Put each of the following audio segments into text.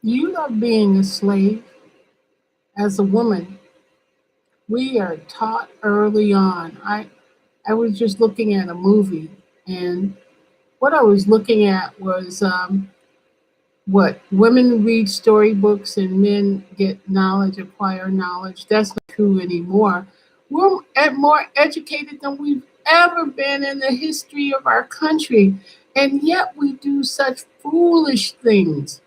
You love being a slave. As a woman, we are taught early on. I was just looking at a movie, and what I was looking at was what women read storybooks and men get knowledge, acquire knowledge. That's not true anymore. We're more educated than we've ever been in the history of our country, and yet we do such foolish things.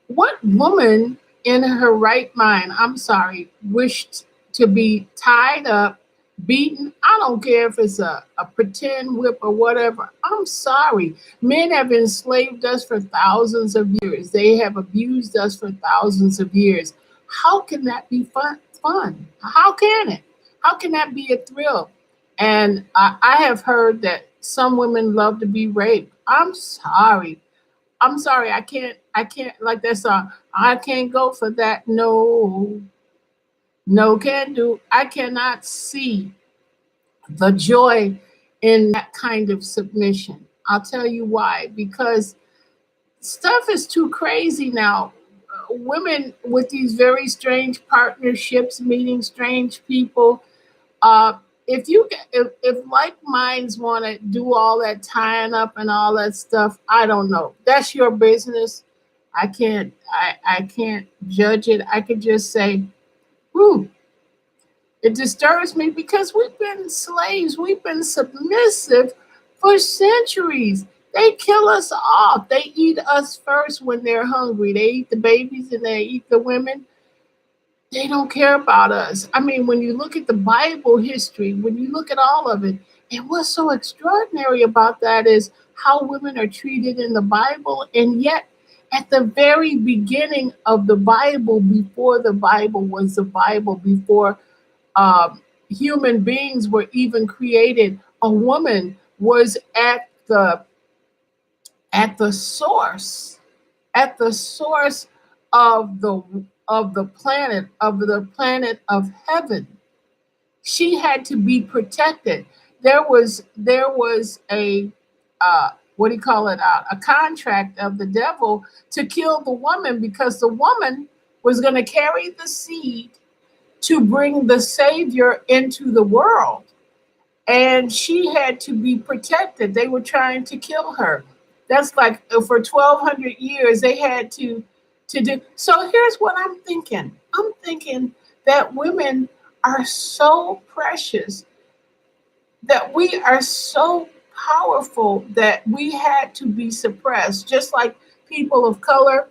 What woman in her right mind, I'm sorry, wished to be tied up, beaten? I don't care if it's a pretend whip or whatever. I'm sorry. Men have enslaved us for thousands of years. They have abused us for thousands of years. How can that be fun? How can it? How can that be a thrill? And I have heard that some women love to be raped. I'm sorry. I'm sorry, I can't like that song. I can't go for that. No, no can do. I cannot see the joy in that kind of submission. I'll tell you why. Because stuff is too crazy now. Women with these very strange partnerships, meeting strange people, uh, if like minds want to do all that tying up and all that stuff, I don't know. That's your business. I can't judge it. I could just say, whew, it disturbs me because we've been slaves. We've been submissive for centuries. They kill us off. They eat us first when they're hungry. They eat the babies and they eat the women. They don't care about us. I mean, when you look at the Bible history, when you look at all of it, and what's so extraordinary about that is how women are treated in the Bible. And yet, at the very beginning of the Bible, before the Bible was the Bible, before human beings were even created, a woman was at the source, at the source of the planet of heaven. She had to be protected. There was a what do you call it, a contract of the devil to kill the woman because the woman was going to carry the seed to bring the savior into the world, and she had to be protected. They were trying to kill her. That's like for 1,200 years they had to do. So here's what I'm thinking. I'm thinking that women are so precious, that we are so powerful that we had to be suppressed, just like people of color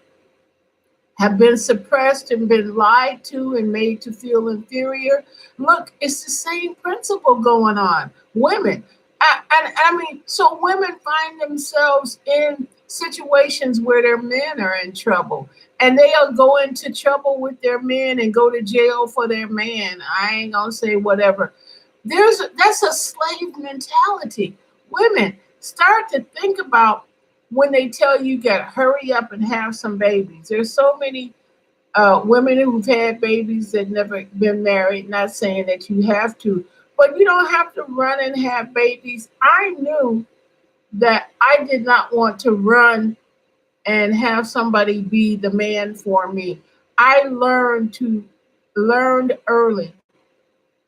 have been suppressed and been lied to and made to feel inferior. Look, it's the same principle going on. Women, I mean, so women find themselves in situations where their men are in trouble, and they'll go into trouble with their men and go to jail for their man. I ain't gonna say whatever. That's a slave mentality. Women, start to think about when they tell you got to hurry up and have some babies. There's so many women who've had babies that never been married. Not saying that you have to, but you don't have to run and have babies. I knew that I did not want to run and have somebody be the man for me. I learned early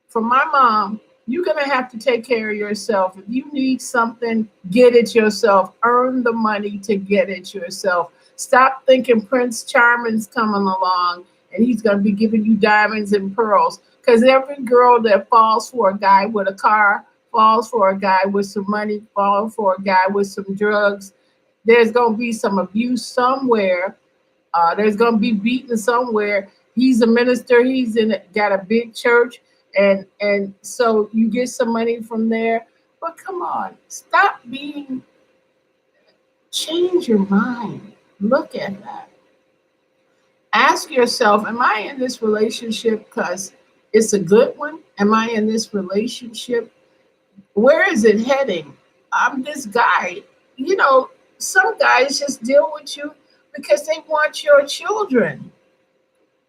from my mom, you're going to have to take care of yourself. If you need something, get it yourself. Earn the money to get it yourself. Stop thinking Prince Charming's coming along and he's going to be giving you diamonds and pearls. Because every girl that falls for a guy with a car, falls for a guy with some money, falls for a guy with some drugs, there's going to be some abuse somewhere. There's going to be beaten somewhere. He's a minister. Got a big church, and so you get some money from there. But come on, stop being. Change your mind. Look at that. Ask yourself: Am I in this relationship because it's a good one? Am I in this relationship? Where is it heading? I'm this guy. You know, some guys just deal with you because they want your children.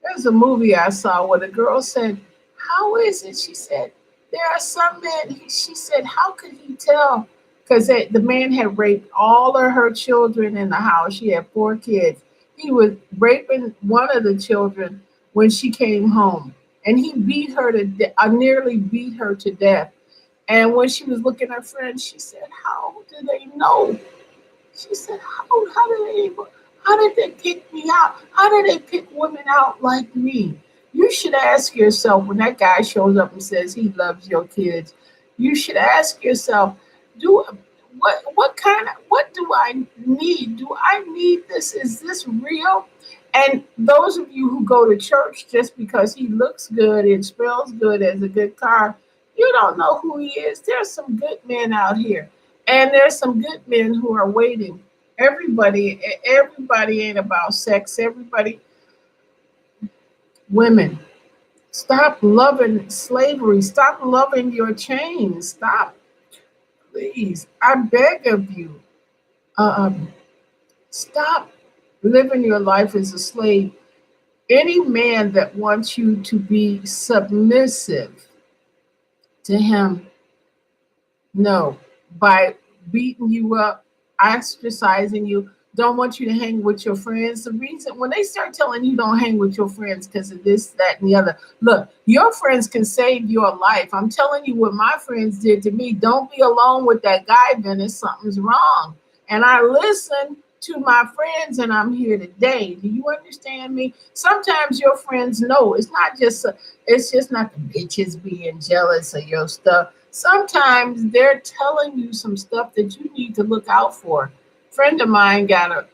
There's a movie I saw where the girl said, "How is it?" She said, "There are some men." She said, "How could he tell?" Because the man had raped all of her children in the house. She had 4 kids. He was raping one of the children when she came home, and he beat her to nearly beat her to death. And when she was looking at her friend, she said, "How do they know?" She said, how did they able, how did they pick me out? How did they pick women out like me? You should ask yourself when that guy shows up and says he loves your kids, you should ask yourself, do what do I need? Do I need this? Is this real? And those of you who go to church just because he looks good and smells good as a good car, you don't know who he is. There's some good men out here, and there's some good men who are waiting. Everybody ain't about sex. Everybody, women, stop loving slavery. Stop loving your chains. Stop, please. I beg of you. Um, Stop living your life as a slave. Any man that wants you to be submissive to him, no, by beating you up, ostracizing you, don't want you to hang with your friends. The reason when they start telling you don't hang with your friends because of this, that, and the other, look, your friends can save your life. I'm telling you what my friends did to me. Don't be alone with that guy, Dennis. Something's wrong. And I listen to my friends, and I'm here today. Do you understand me? Sometimes your friends know it's just not the bitches being jealous of your stuff. Sometimes they're telling you some stuff that you need to look out for. Friend of mine got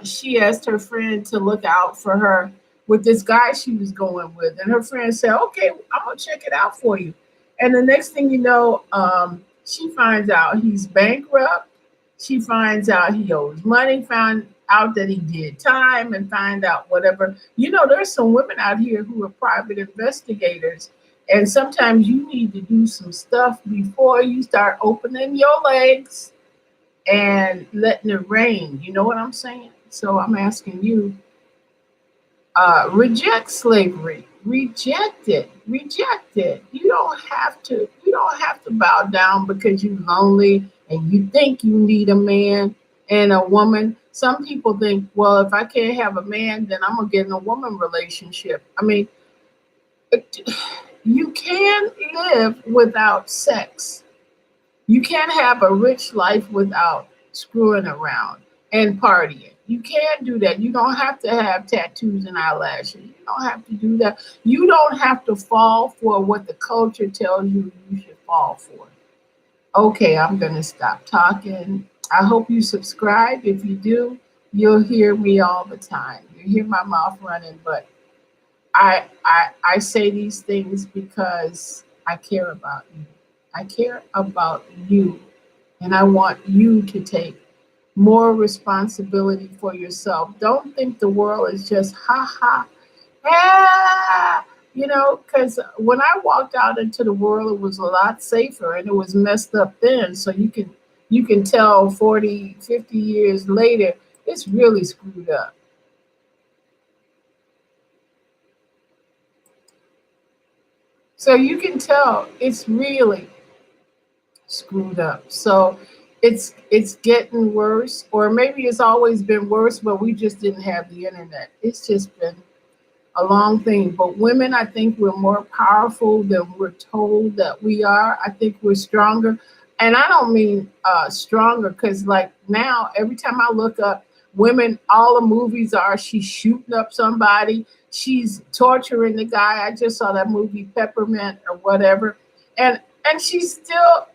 she asked her friend to look out for her with this guy she was going with, and her friend said, "Okay, I'm gonna check it out for you." And the next thing you know, she finds out he's bankrupt. She finds out he owes money. Found out that he did time, and find out whatever. There's some women out here who are private investigators, and sometimes you need to do some stuff before you start opening your legs and letting it rain. You know what I'm saying? So I'm asking you, reject slavery. Reject it. Reject it. You don't have to bow down because you're lonely and you think you need a man and a woman. Some people think, well, if I can't have a man, then I'm gonna get in a woman relationship. I mean, you can live without sex. You can't have a rich life without screwing around and partying. You can't do that. You don't have to have tattoos and eyelashes. You don't have to do that. You don't have to fall for what the culture tells you should fall for. Okay, I'm going to stop talking. I hope you subscribe. If you do, you'll hear me all the time. You hear my mouth running, but I say these things because I care about you. I care about you, and I want you to take more responsibility for yourself. Don't think the world is just ha ha, ah, because when I walked out into the world, it was a lot safer and it was messed up then. So you can tell 40, 50 years later, it's really screwed up. So you can tell it's really screwed up. So it's getting worse, or maybe it's always been worse, but we just didn't have the internet. It's just been a long thing. But women, I think we're more powerful than we're told that we are. I think we're stronger. And I don't mean stronger because, like, now, every time I look up women, all the movies are she's shooting up somebody, she's torturing the guy. I just saw that movie Peppermint or whatever. And she's still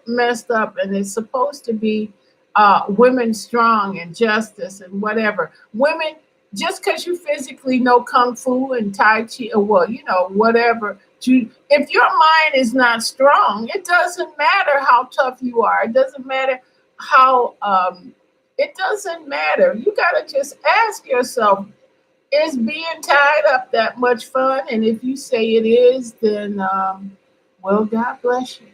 messed up, and it's supposed to be women strong and justice and whatever. Women, just because you physically know kung fu and tai chi, or well, whatever, if your mind is not strong, it doesn't matter how tough you are. It doesn't matter how it doesn't matter. You got to just ask yourself, is being tied up that much fun? And if you say it is, then well, God bless you.